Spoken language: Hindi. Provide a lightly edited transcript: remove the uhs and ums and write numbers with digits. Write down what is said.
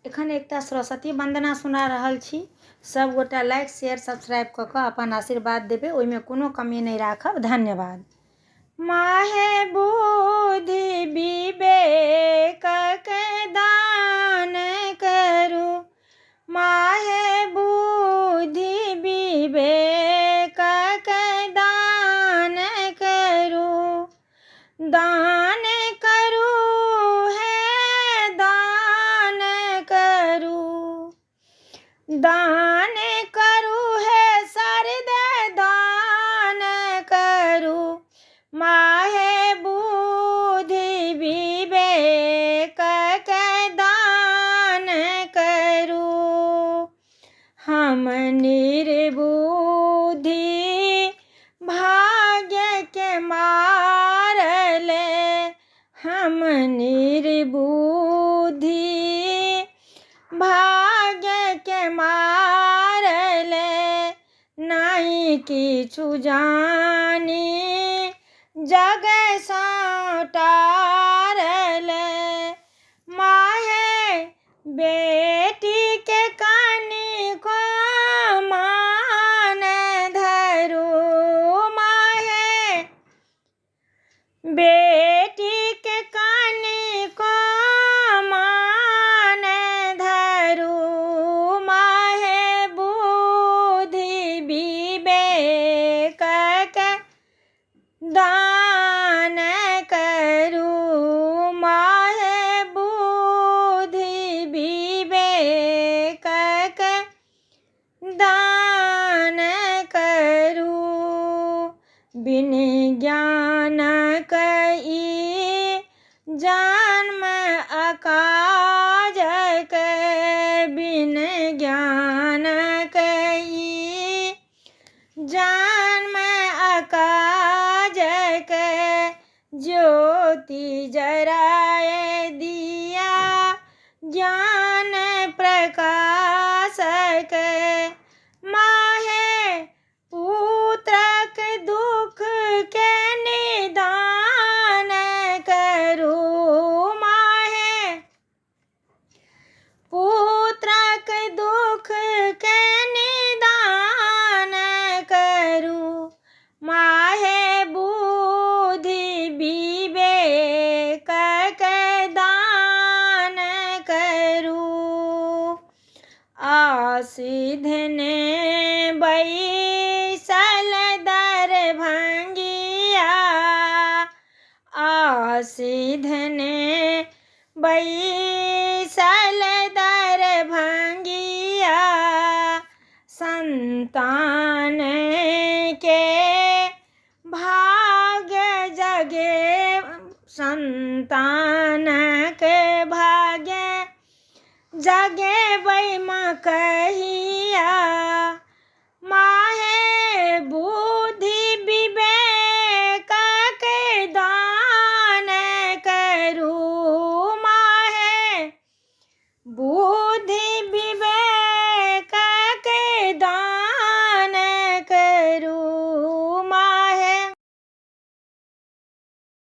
एखन एकटा सरस्वती वंदना सुना रहल छी। सब गोटा लाइक शेयर सब्सक्राइब कऽ कऽ अपन आशीर्वाद देबै, ओहिमे कोनो कमी नहीं राखब। धन्यवाद। माहे बुद्धि विवेक के दान करू, माहे बुद्धि विवेक के दान करू, दान करू है दान करू, दान करू है सरदे दान करू, माहे बुद्धि विवेक के दान करू। हम निर्बुद्धि भाग्य के मारले, हम निर्बुद्धि भाग्य के मारले, नहीं किछु जानी जग सौटारले, माहे बेटी के कनिको मान धरू, माहे बेटी के कनिको मान धरू, माहे बुद्धि विवेक के दान करू, माहे बुद्धि विवेक के दान करू। बिन ज्ञान कई जन्म अकाज के, बिन ज्ञान कई जन्म अकाज के, ज्योति जराए दिया ज्ञान प्रकाश के, माहे पुत्रक दुख के निदान करू, माहे पुत्रक दुख के निदान करू, माहे बुद्धि विवेक के दान करू। आसिधने बैसल दरभंगिया, आसिधने बैसल दरभंगिया, संतान के भाग्य जगे, संतान के भाग्य जगे बैमा कहिया, माहे बुद्धि विवेक के दान करू, माहे बुद्धि